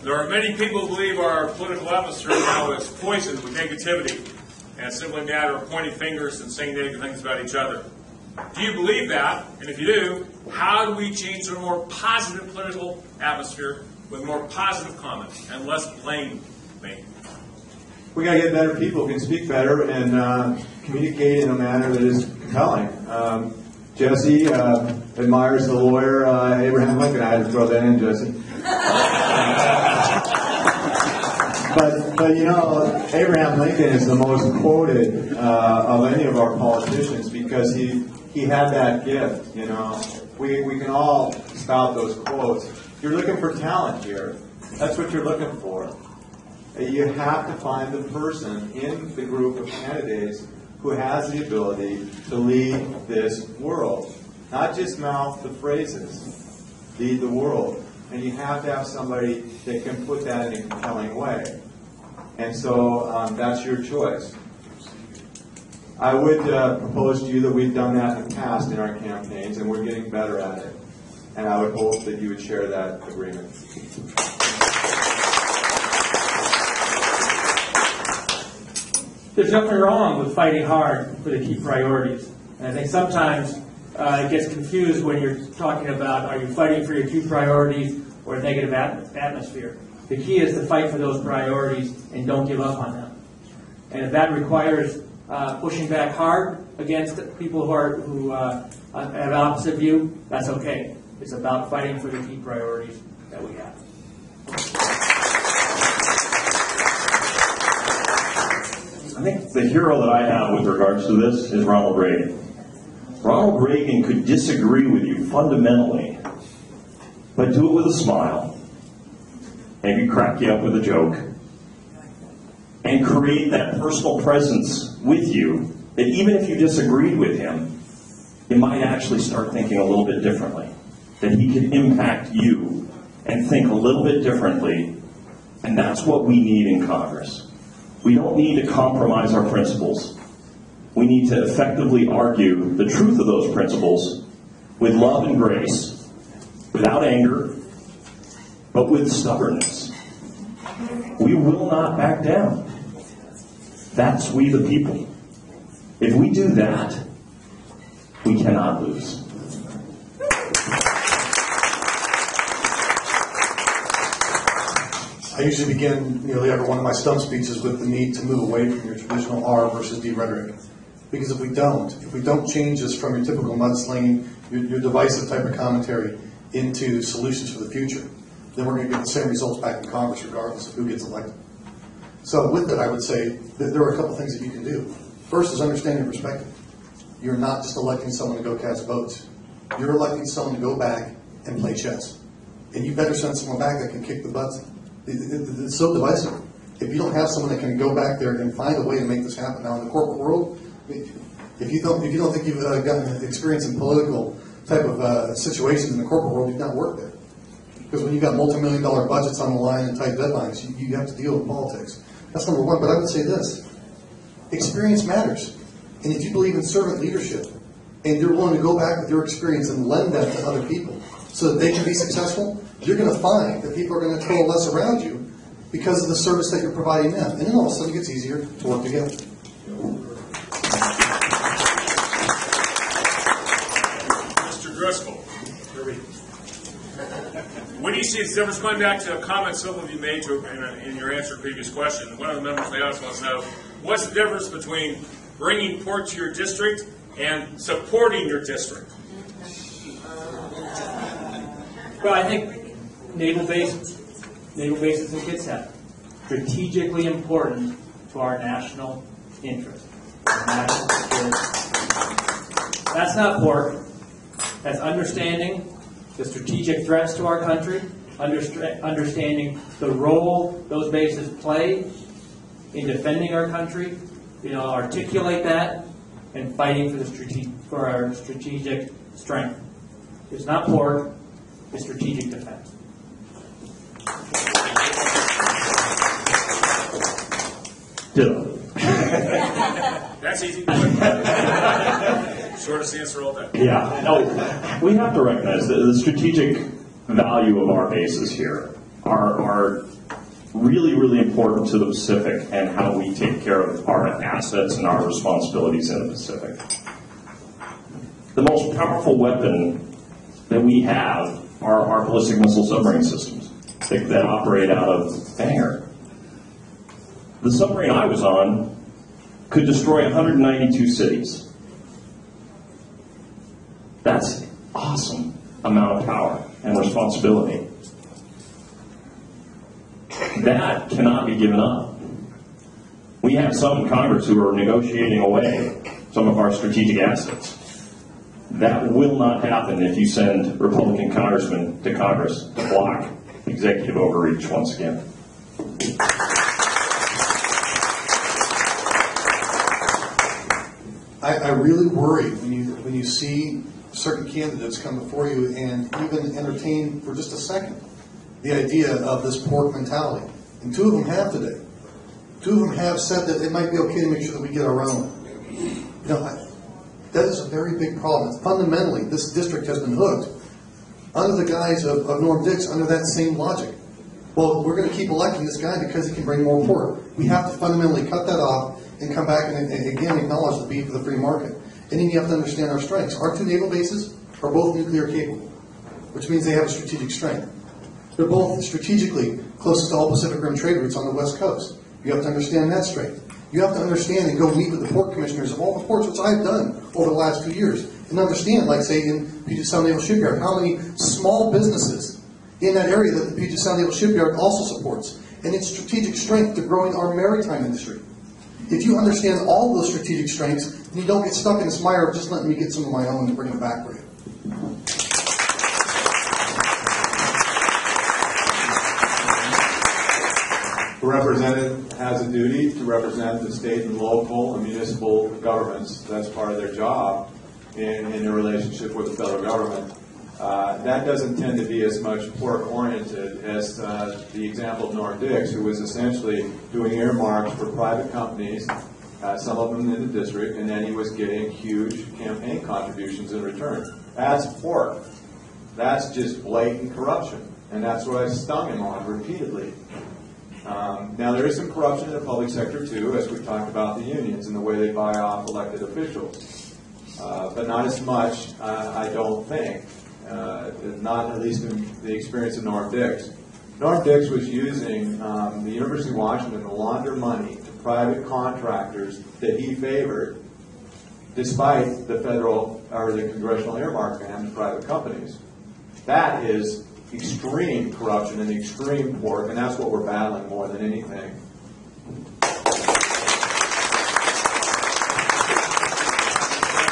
There are many people who believe our political atmosphere now is poisoned with negativity, and it's simply a matter of pointing fingers and saying negative things about each other. Do you believe that? And if you do, how do we change to a more positive political atmosphere with more positive comments and less blame making? We got to get better people who can speak better and communicate in a manner that is compelling. Jesse admires the lawyer Abraham Lincoln. I had to throw that in, Jesse. But you know, Abraham Lincoln is the most quoted of any of our politicians because he had that gift. You know, we can all spout those quotes. You're looking for talent here. That's what you're looking for. You have to find the person in the group of candidates who has the ability to lead this world. Not just mouth the phrases, lead the world. And you have to have somebody that can put that in a compelling way. And so that's your choice. I would propose to you that we've done that in the past in our campaigns, and we're getting better at it. And I would hope that you would share that agreement. There's nothing wrong with fighting hard for the key priorities. And I think sometimes it gets confused when you're talking about, are you fighting for your key priorities or a negative atmosphere? The key is to fight for those priorities and don't give up on them. And if that requires pushing back hard against people who have an opposite view, that's okay. It's about fighting for the key priorities that we have. I think the hero that I have with regards to this is Ronald Reagan. Ronald Reagan could disagree with you fundamentally, but do it with a smile, maybe crack you up with a joke, and create that personal presence with you that even if you disagreed with him, you might actually start thinking a little bit differently, that he could impact you and think a little bit differently, and that's what we need in Congress. We don't need to compromise our principles. We need to effectively argue the truth of those principles with love and grace, without anger, but with stubbornness. We will not back down. That's we the people. If we do that, we cannot lose. I usually begin nearly every one of my stump speeches with the need to move away from your traditional R versus D rhetoric. Because if we don't change this from your typical mudslinging, your divisive type of commentary into solutions for the future, then we're going to get the same results back in Congress regardless of who gets elected. So with that, I would say that there are a couple things that you can do. First is understanding perspective. You're not just electing someone to go cast votes. You're electing someone to go back and play chess. And you better send someone back that can kick the butts. It's so divisive. If you don't have someone that can go back there and find a way to make this happen. Now in the corporate world, if you don't think you've gotten experience in political type of situations in the corporate world, you've not worked there. Because when you've got multi-million-dollar budgets on the line and tight deadlines, you have to deal with politics. That's number one. But I would say this. Experience matters. And if you believe in servant leadership, and you're willing to go back with your experience and lend that to other people so that they can be successful, you're going to find that people are going to coalesce around you because of the service that you're providing them. And then all of a sudden it gets easier to work together. Mr. Driscoll, what do you see as the difference, going back to a comment some of you made in your answer to the previous question? One of the members may also want to know, what's the difference between bringing port to your district and supporting your district? Well, I think naval bases and Kitsap, strategically important to our national interest, national security. That's not pork. That's understanding the strategic threats to our country, understanding the role those bases play in defending our country, articulate that, and fighting for our strategic strength. It's not pork. It's strategic defense. Ditto. That's easy. Shortest answer all day. Yeah, no, we have to recognize that the strategic value of our bases here are really, really important to the Pacific and how we take care of our assets and our responsibilities in the Pacific. The most powerful weapon that we have are our ballistic missile submarine systems that operate out of Bangor. The submarine I was on could destroy 192 cities. That's an awesome amount of power and responsibility. That cannot be given up. We have some in Congress who are negotiating away some of our strategic assets. That will not happen if you send Republican congressmen to Congress to block executive overreach once again. I really worry when you see certain candidates come before you and even entertain for just a second the idea of this pork mentality. And two of them have today. Two of them have said that it might be okay to make sure that we get our own. You know, that is a very big problem. Fundamentally, this district has been hooked under the guise of Norm Dix, under that same logic. Well, we're going to keep electing this guy because he can bring more pork. We have to fundamentally cut that off and come back and again acknowledge the beef of the free market. And then you have to understand our strengths. Our two naval bases are both nuclear capable, which means they have a strategic strength. They're both strategically closest to all Pacific Rim trade routes on the West Coast. You have to understand that strength. You have to understand and go meet with the port commissioners of all the ports, which I've done over the last 2 years, and understand, like say in Puget Sound Naval Shipyard, how many small businesses in that area that the Puget Sound Naval Shipyard also supports, and its strategic strength to growing our maritime industry. If you understand all those strategic strengths, then you don't get stuck in this mire of just letting me get some of my own and bring them back for you. The representative has a duty to represent the state and local and municipal governments. That's part of their job in their relationship with the federal government. That doesn't tend to be as much pork-oriented as the example of Norm Dix, who was essentially doing earmarks for private companies, some of them in the district, and then he was getting huge campaign contributions in return. That's pork. That's just blatant corruption, and that's what I've stung him on repeatedly. Now, there is some corruption in the public sector, too, as we talked about the unions and the way they buy off elected officials. But not as much, I don't think. Not at least in the experience of Norm Dix. Norm Dix was using the University of Washington to launder money to private contractors that he favored, despite the federal or the congressional earmark ban to private companies. That is extreme corruption and extreme pork, and that's what we're battling more than anything.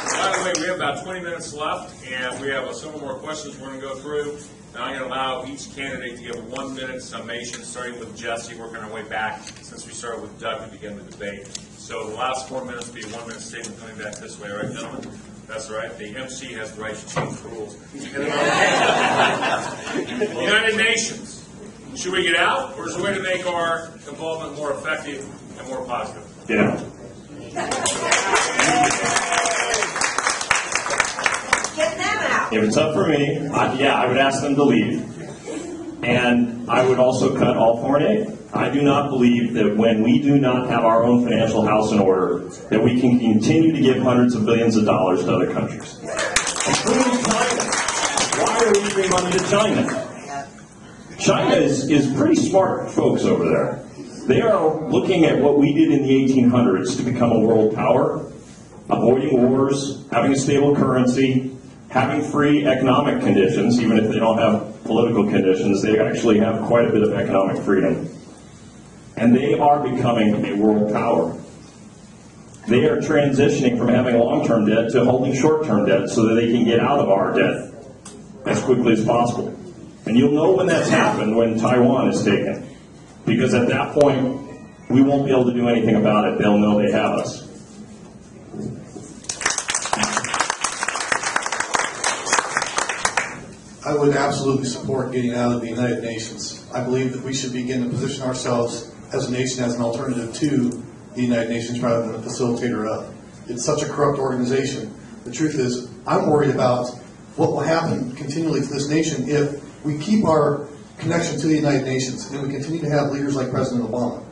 By the way, we have about 20 minutes left, and we have several more questions we're going to go through. And I'm going to allow each candidate to give a 1-minute summation, starting with Jesse, working our way back, since we started with Doug to begin the debate. So the last 4 minutes will be a 1-minute statement coming back this way, all right, gentlemen? That's right. The MC has the right to change the rules. United Nations. Should we get out, or is there a way to make our involvement more effective and more positive? Get out. Get them out. If it's up for me, I would ask them to leave. And I would also cut all foreign aid. I do not believe that when we do not have our own financial house in order, that we can continue to give hundreds of billions of dollars to other countries. Including China. Why are we giving money to China? China is pretty smart folks over there. They are looking at what we did in the 1800s to become a world power, avoiding wars, having a stable currency, having free economic conditions. Even if they don't have political conditions, they actually have quite a bit of economic freedom. And they are becoming a world power. They are transitioning from having long-term debt to holding short-term debt so that they can get out of our debt as quickly as possible. And you'll know when that's happened when Taiwan is taken. Because at that point, we won't be able to do anything about it. They'll know they have us. I would absolutely support getting out of the United Nations. I believe that we should begin to position ourselves as a nation as an alternative to the United Nations rather than a facilitator of. It's such a corrupt organization. The truth is, I'm worried about what will happen continually to this nation if we keep our connection to the United Nations, and we continue to have leaders like President Obama,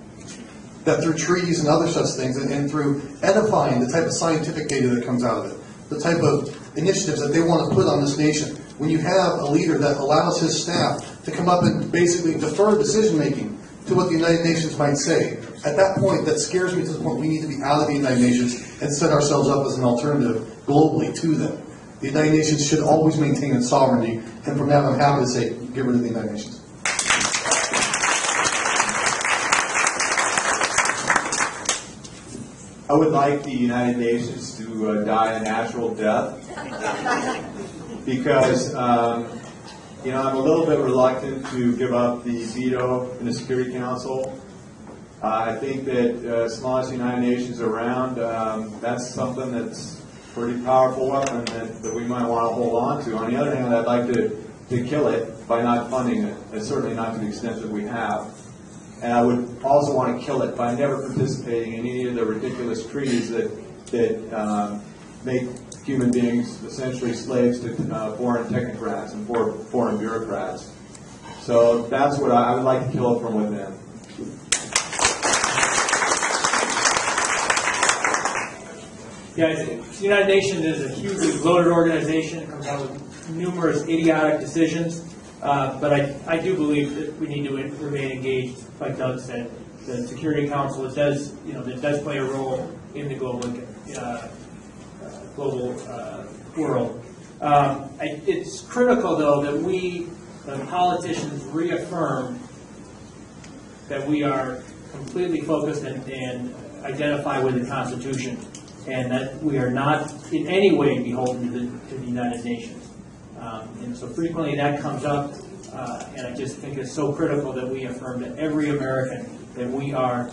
that through treaties and other such things, and through edifying the type of scientific data that comes out of it, the type of initiatives that they want to put on this nation, when you have a leader that allows his staff to come up and basically defer decision-making to what the United Nations might say, at that point, that scares me to the point we need to be out of the United Nations and set ourselves up as an alternative globally to them. The United Nations should always maintain its sovereignty, and from that I'm happy to say, get rid of the United Nations. I would like the United Nations to die a natural death because, you know, I'm a little bit reluctant to give up the veto in the Security Council. I think that as long as the United Nations are around, that's something that's a pretty powerful weapon that we might want to hold on to. On the other hand, I'd like to kill it by not funding it, and certainly not to the extent that we have. And I would also want to kill it by never participating in any of the ridiculous treaties that make human beings essentially slaves to foreign technocrats and foreign bureaucrats. So that's what I would like to kill it from within. Yeah, the United Nations is a hugely bloated organization. It comes out with numerous idiotic decisions. But I do believe that we need to remain engaged, like Doug said. The Security Council, it does play a role in the global world. It's critical, though, that we, the politicians, reaffirm that we are completely focused and identify with the Constitution, and that we are not in any way beholden to the United Nations. And so frequently that comes up, and I just think it's so critical that we affirm to every American that we are,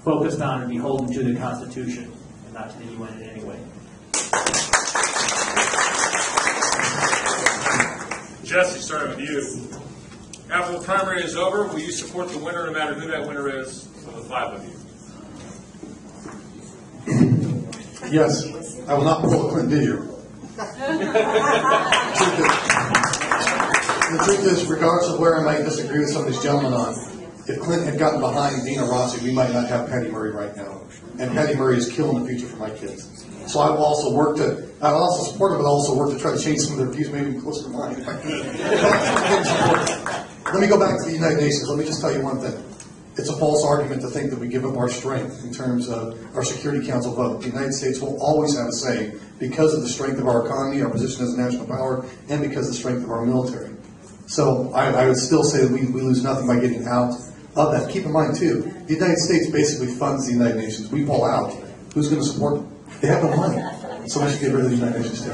focused on and beholden to the Constitution and not to the UN in any way. Jesse, starting with you. After the primary is over, will you support the winner no matter who that winner is of the five of you? Yes, I will not pull a Clinton, did you? The truth is, regardless of where I might disagree with some of these gentlemen on, if Clinton had gotten behind Dina Rossi, we might not have Patty Murray right now. And Patty Murray is killing the future for my kids. So I will also support them, but also work to try to change some of their views, maybe closer to mine. Let me go back to the United Nations. Let me just tell you one thing. It's a false argument to think that we give up our strength in terms of our Security Council vote. The United States will always have a say because of the strength of our economy, our position as a national power, and because of the strength of our military. So I would still say that we lose nothing by getting out of that. Keep in mind, too, the United States basically funds the United Nations. We pull out. Who's going to support them? They have no money. So we should get rid of the United Nations, too.